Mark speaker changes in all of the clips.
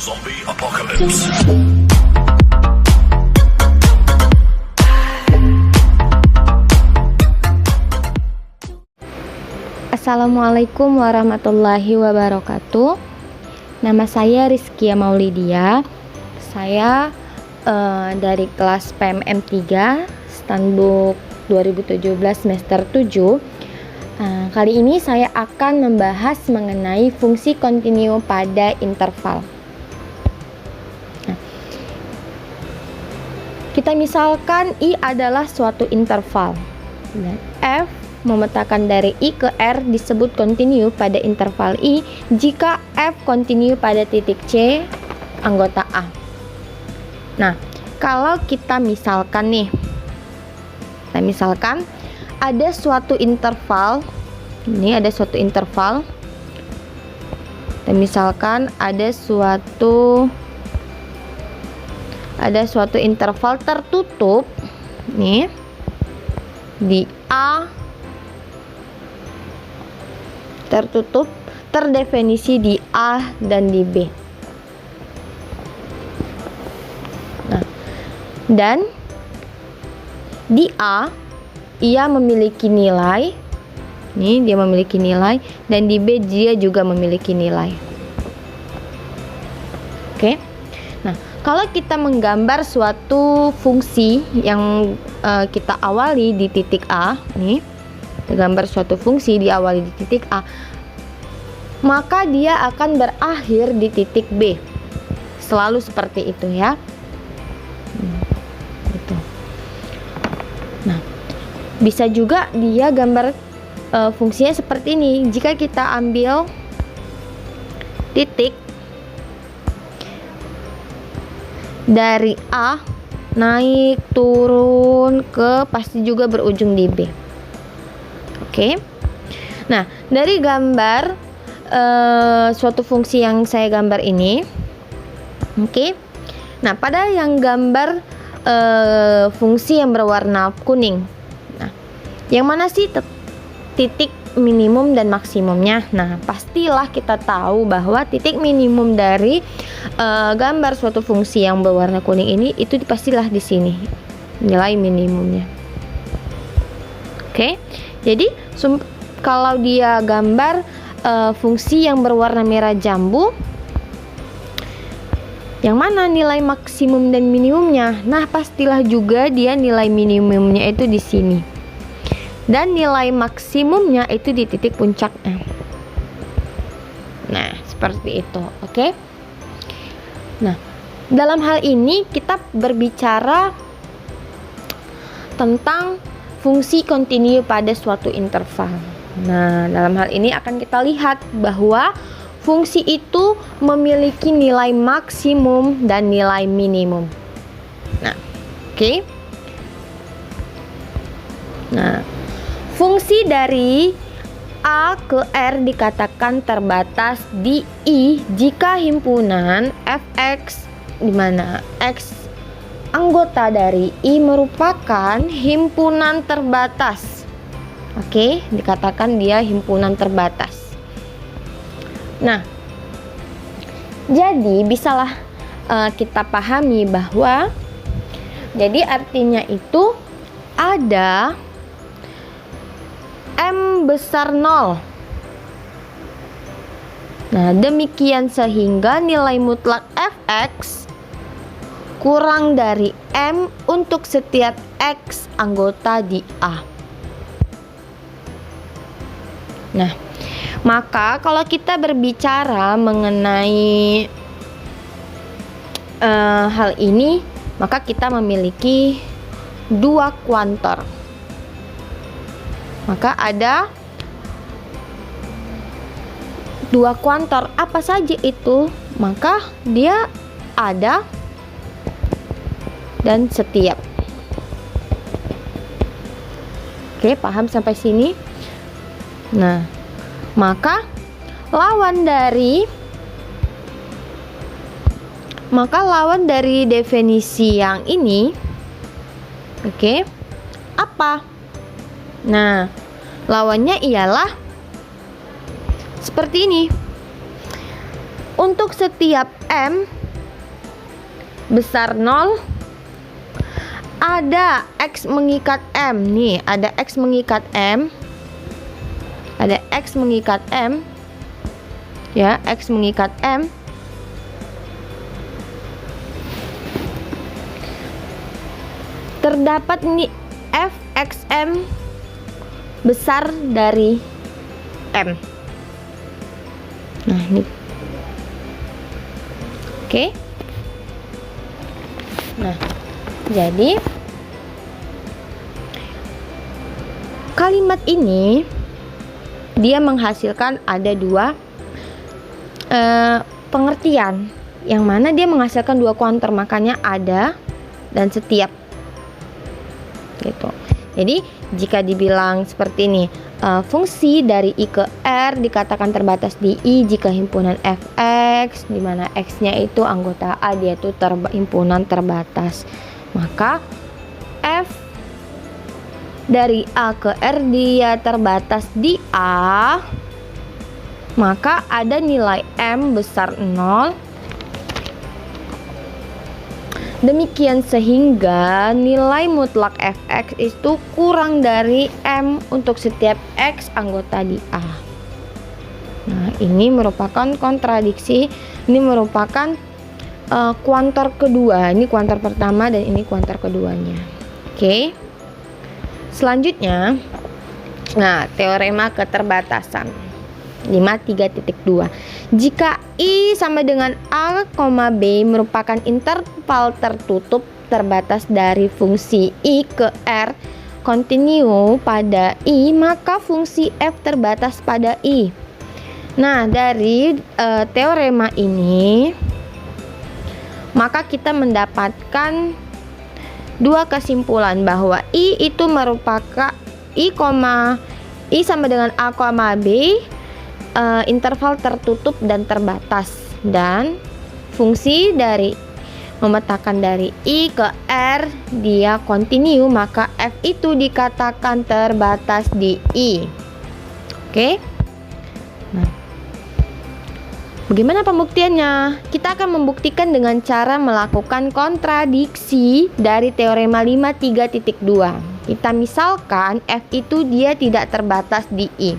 Speaker 1: Zombie Apocalypse.
Speaker 2: Assalamualaikum warahmatullahi wabarakatuh. Nama saya Rizkia Maulidia. Saya dari kelas PMM 3 Standbook 2017 semester 7. Kali ini saya akan membahas mengenai fungsi kontinu pada interval. Kita misalkan I adalah suatu interval dan F memetakan dari I ke R disebut kontinu pada interval I jika F kontinu pada titik C anggota A. Nah, kalau kita misalkan nih, ada suatu interval, ini ada suatu interval, dan misalkan ada suatu interval tertutup nih di A, tertutup terdefinisi di A dan di B. Nah, dan di A ia memiliki nilai, nih dia memiliki nilai, dan di B dia juga memiliki nilai. Oke. Nah, kalau kita menggambar suatu fungsi yang kita awali di titik A, nih, kita gambar suatu fungsi diawali di titik A, maka dia akan berakhir di titik B. Selalu seperti itu ya. Gitu. Nah, bisa juga dia gambar fungsinya seperti ini. Jika kita ambil titik dari A naik turun ke pasti juga berujung di B. Oke. Nah, dari gambar suatu fungsi yang saya gambar ini, oke. Nah, pada yang gambar fungsi yang berwarna kuning, nah, yang mana sih titik minimum dan maksimumnya? Nah, pastilah kita tahu bahwa titik minimum dari gambar suatu fungsi yang berwarna kuning ini itu pastilah di sini nilai minimumnya. Oke, jadi kalau dia gambar fungsi yang berwarna merah jambu, yang mana nilai maksimum dan minimumnya? Nah, pastilah juga dia nilai minimumnya itu di sini. Dan nilai maksimumnya itu di titik puncaknya. Nah, seperti itu, oke? Nah, dalam hal ini kita berbicara tentang fungsi kontinu pada suatu interval. Nah, dalam hal ini akan kita lihat bahwa fungsi itu memiliki nilai maksimum dan nilai minimum. Nah, oke. Nah, fungsi dari A ke R dikatakan terbatas di I jika himpunan fx di mana x anggota dari I merupakan himpunan terbatas. Oke, dikatakan dia himpunan terbatas. Nah, jadi bisalah kita pahami bahwa jadi artinya itu ada M besar 0. Nah, demikian sehingga nilai mutlak fx kurang dari M untuk setiap X anggota di A. Nah, maka kalau kita berbicara mengenai hal ini, maka kita memiliki dua kuantor. Maka ada dua kuantor, apa saja itu? Maka dia ada dan setiap. Oke, paham sampai sini? Nah, maka lawan dari definisi yang ini, oke, apa? Nah, lawannya ialah seperti ini. untuk setiap M besar 0 ada X mengikat M. Nih, ada X mengikat M. Ada X mengikat M. Ya, X mengikat M. Terdapat nih fxm besar dari M. Nah, ini. Oke. Nah, jadi kalimat ini dia menghasilkan ada dua pengertian, yang mana dia menghasilkan dua kuantum, makanya ada dan setiap gitu. Jadi jika dibilang seperti ini, fungsi dari I ke R dikatakan terbatas di I jika himpunan Fx, di mana X-nya itu anggota A, dia itu himpunan terbatas. Maka F dari A ke R dia terbatas di A, maka ada nilai M besar 0. Demikian sehingga nilai mutlak Fx itu kurang dari M untuk setiap X anggota di A. Nah, ini merupakan kontradiksi, ini merupakan kuantor kedua. Ini kuantor pertama dan ini kuantor keduanya. Oke. Selanjutnya, nah, teorema keterbatasan 53.2. Jika I sama dengan A, B merupakan interval tertutup terbatas dari fungsi I ke R kontinu pada I, maka fungsi F terbatas pada I. Nah, dari teorema ini maka kita mendapatkan dua kesimpulan bahwa I itu merupakan I sama dengan A, B interval tertutup dan terbatas, dan fungsi dari memetakan dari I ke R dia kontinu, maka F itu dikatakan terbatas di I. Oke. Nah, bagaimana pembuktiannya? Kita akan membuktikan dengan cara melakukan kontradiksi dari teorema 53.2. Kita misalkan F itu dia tidak terbatas di I.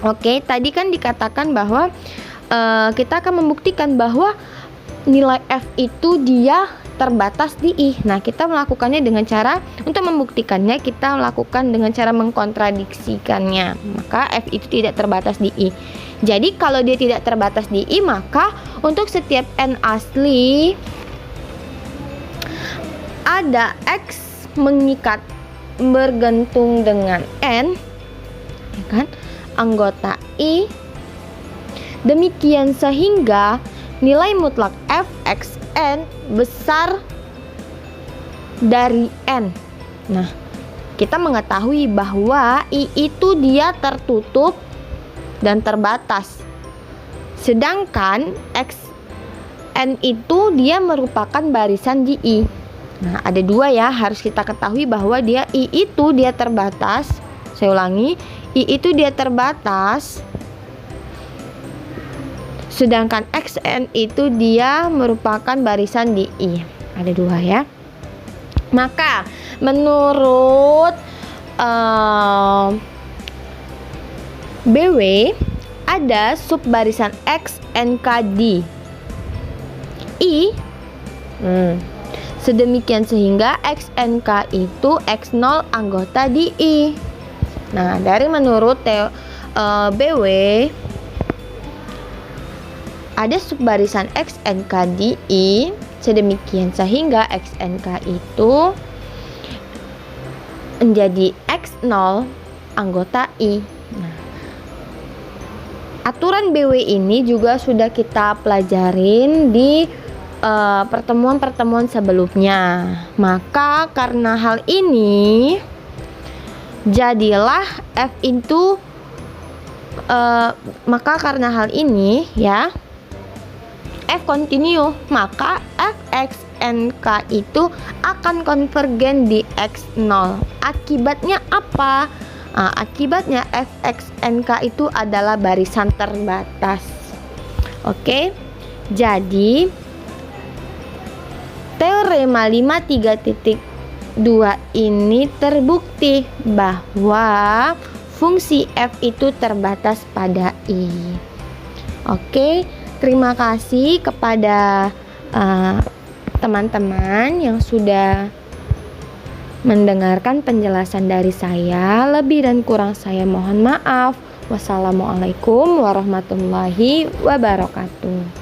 Speaker 2: Oke, tadi kan dikatakan bahwa kita akan membuktikan bahwa nilai F itu dia terbatas di I. Nah, kita melakukannya dengan cara, untuk membuktikannya kita lakukan dengan cara mengkontradiksikannya. Maka F itu tidak terbatas di I. Jadi kalau dia tidak terbatas di I, maka untuk setiap N asli ada X mengikat bergantung dengan N, ya kan, anggota I. Demikian sehingga nilai mutlak Fxn besar dari N. Nah, kita mengetahui bahwa I itu dia tertutup dan terbatas, sedangkan Xn itu dia merupakan barisan di I. Nah, ada dua ya, harus kita ketahui bahwa dia I itu dia terbatas. Saya ulangi, I itu dia terbatas, sedangkan Xn itu dia merupakan barisan di I. Ada dua ya. Maka menurut BW ada subbarisan XNK di I. Sedemikian sehingga XNK itu X0 anggota di I. Nah, dari menurut BW ada subbarisan XNK di I, sedemikian sehingga XNK itu menjadi X0 anggota I. Nah, aturan BW ini juga sudah kita pelajarin di pertemuan-pertemuan sebelumnya. Maka karena hal ini jadilah F itu maka karena hal ini ya F kontinu, maka Fxnk itu akan konvergen di X0. Akibatnya apa? Akibatnya Fxnk itu adalah barisan terbatas. Oke. Jadi teorema 5.3.2 ini terbukti bahwa fungsi f itu terbatas pada i. Oke, terima kasih kepada teman-teman yang sudah mendengarkan penjelasan dari saya. Lebih dan kurang saya mohon maaf. Wassalamualaikum warahmatullahi wabarakatuh.